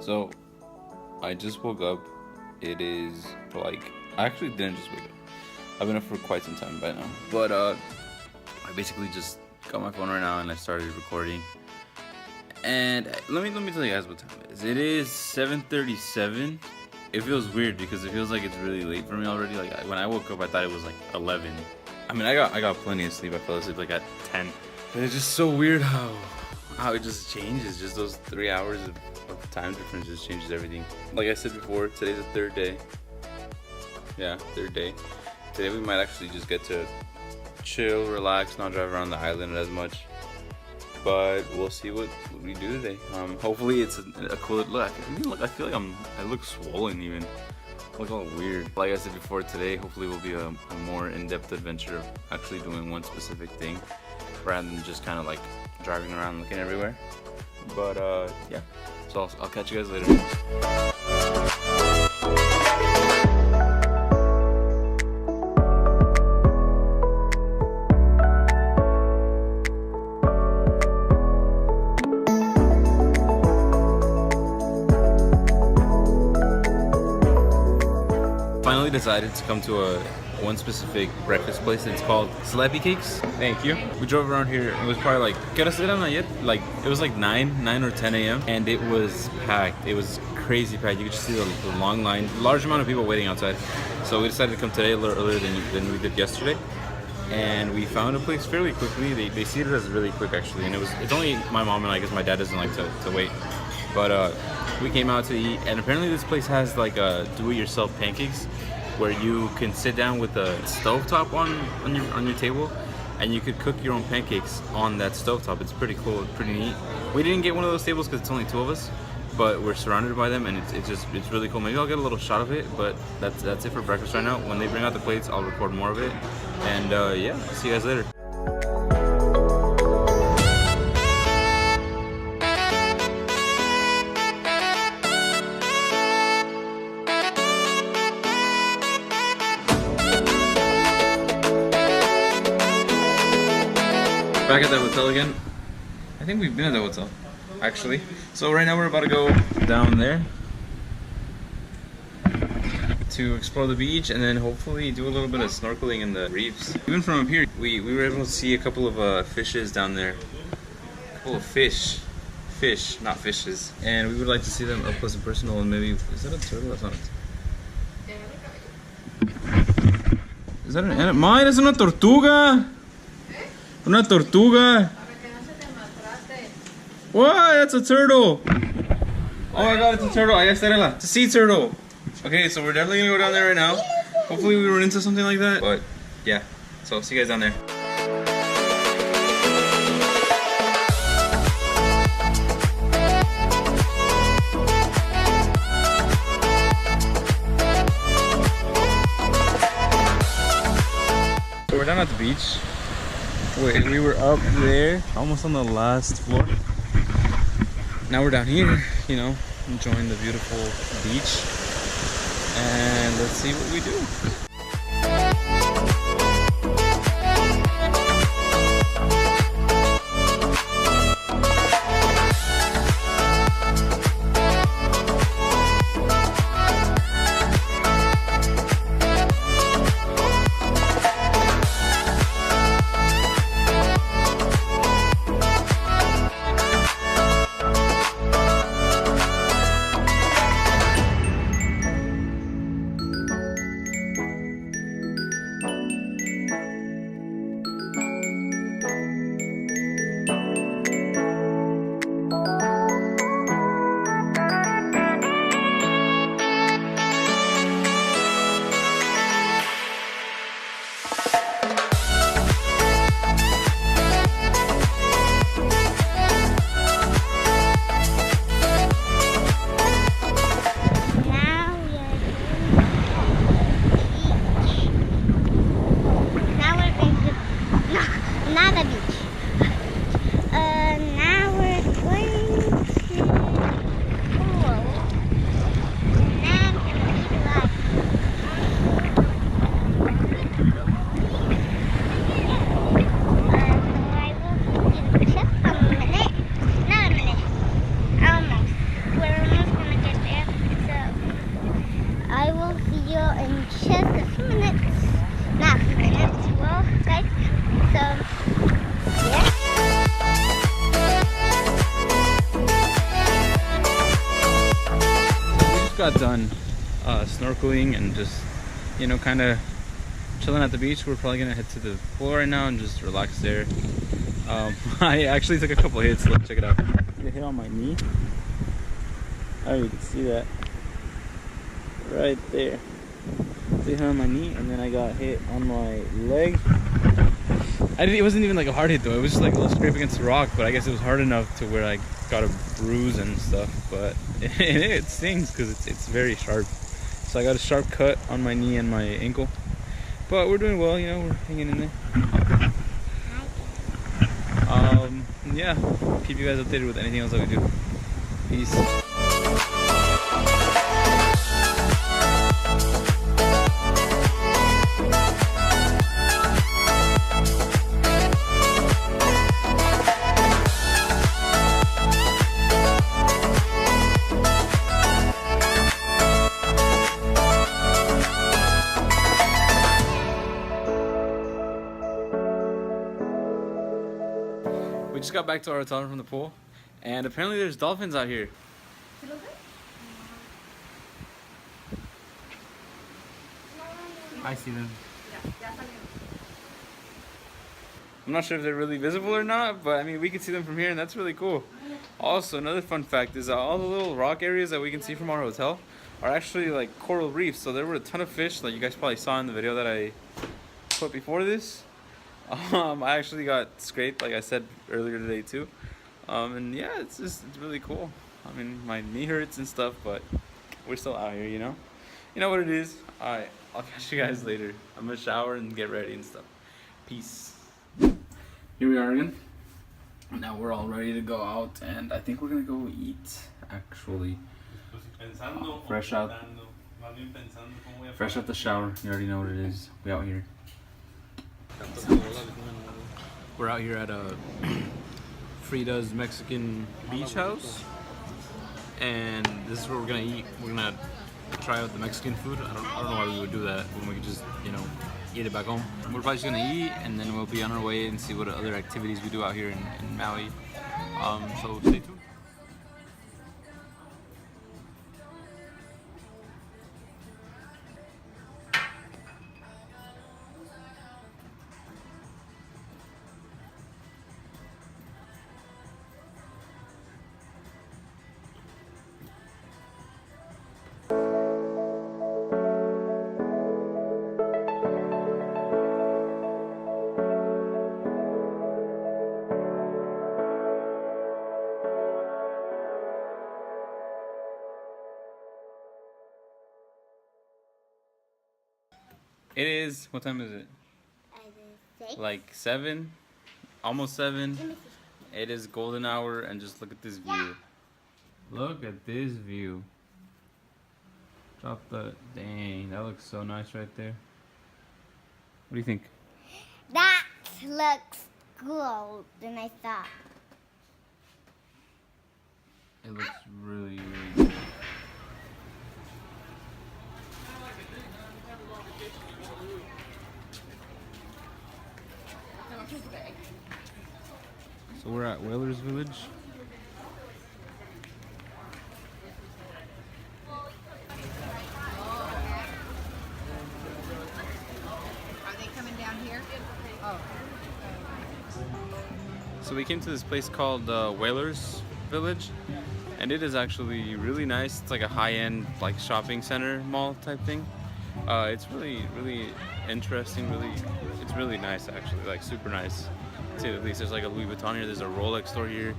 So I just woke up. It is like, I actually didn't just wake up. I've been up for quite some time by now. But I basically just got my phone right now and I started recording. And let me tell you guys what time it is. It is 7:37. It feels weird because it feels like it's really late for me already. Like when I woke up, I thought it was like 11. I mean, I got plenty of sleep. I fell asleep like at 10. But it's just so weird how it just changes. Just those 3 hours of time difference just changes everything. Like I said before, today's the third day. Yeah, third day. Today we might actually just get to chill, relax, not drive around the island as much. But we'll see what we do today. Hopefully it's a cool look. I feel like I look swollen even. I look all weird. Like I said before, today hopefully will be a more in-depth adventure of actually doing one specific thing rather than just kind of like driving around looking everywhere. But yeah, so I'll catch you guys later. Finally decided to come to one specific breakfast place. It's called Slappy Cakes. Thank you. We drove around here. It was probably like, ¿qué horas eran ayer? Like, it was like 9 or 10 a.m. and it was packed. It was crazy packed. You could just see the long line, large amount of people waiting outside. So we decided to come today a little earlier than we did yesterday. And we found a place fairly quickly. They seated us really quick actually, and it's only my mom and I, because my dad doesn't like to wait. But we came out to eat, and apparently this place has like do-it-yourself pancakes, where you can sit down with a stovetop on your table, and you could cook your own pancakes on that stovetop. It's pretty cool, it's pretty neat. We didn't get one of those tables because it's only 2 of us, but we're surrounded by them, and it's really cool. Maybe I'll get a little shot of it, but that's it for breakfast right now. When they bring out the plates, I'll record more of it, and yeah, I'll see you guys later. Back at the hotel again. I think we've been at the hotel, actually. So right now we're about to go down there to explore the beach and then hopefully do a little bit of snorkeling in the reefs. Even from up here, we were able to see a couple of fishes down there. A couple of fish, not fishes. And we would like to see them up close and personal, and maybe, is that a turtle? That's not a... Is that an animal? Mine, es una tortuga! Una tortuga. What? That's a turtle. Oh my god, it's a turtle. It's a sea turtle. Okay, so we're definitely gonna go down there right now. Hopefully we run into something like that. But yeah, so see you guys down there. So we're down at the beach. Wait, we were up there, almost on the last floor. Now we're down here, you know, enjoying the beautiful beach. And let's see what we do. got done snorkeling and just, you know, kind of chilling at the beach. We're probably gonna head to the pool right now and just relax there. I actually took a couple hits. Look, check it out. I hit on my knee. Oh, you can see that right there. I hit on my knee, and then I got hit on my leg. It wasn't even like a hard hit though. It was just like a little scrape against the rock, but I guess it was hard enough to where I got a bruise and stuff. But it stings because it's very sharp. So I got a sharp cut on my knee and my ankle. But we're doing well, you know, we're hanging in there. Yeah, keep you guys updated with anything else that we do. Peace. We just got back to our hotel from the pool, and apparently there's dolphins out here. I see them. I'm not sure if they're really visible or not, but I mean, we can see them from here, and that's really cool. Also, another fun fact is that all the little rock areas that we can see from our hotel are actually like coral reefs. So there were a ton of fish, like you guys probably saw in the video that I put before this. I actually got scraped, like I said earlier today too. And yeah, it's really cool. I mean, my knee hurts and stuff, but we're still out here, you know? You know what it is? Alright, I'll catch you guys later. I'm gonna shower and get ready and stuff. Peace. Here we are again. Now we're all ready to go out, and I think we're gonna go eat, actually. Fresh out the shower. You already know what it is. We out here. We're out here at Frida's Mexican Beach House, and this is where we're gonna eat. We're gonna try out the Mexican food. I don't know why we would do that when we could just, you know, eat it back home. We're probably just gonna eat, and then we'll be on our way and see what other activities we do out here in Maui. So stay tuned. It is, what time is it? Like 7, almost 7. It is golden hour, and just look at this view. Look at this view. Drop the, dang, that looks so nice right there. What do you think? That looks gold than I thought. It looks really, really good. So we're at Whalers Village. Are they coming down here? Oh. So we came to this place called Whalers Village, and it is actually really nice. It's like a high-end like shopping center mall type thing. It's really interesting. It's really nice actually, like super nice. To say the least. There's like a Louis Vuitton here. There's a Rolex store here.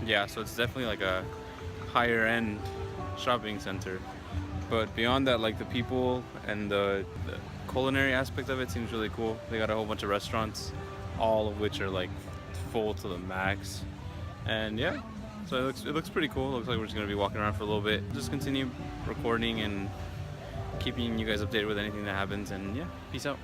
Yeah, so it's definitely like a higher end shopping center. But beyond that, like the people and the culinary aspect of it seems really cool. They got a whole bunch of restaurants, all of which are like full to the max. And yeah, so it looks pretty cool. It looks like we're just gonna be walking around for a little bit. Just continue recording and keeping you guys updated with anything that happens. And yeah, peace out.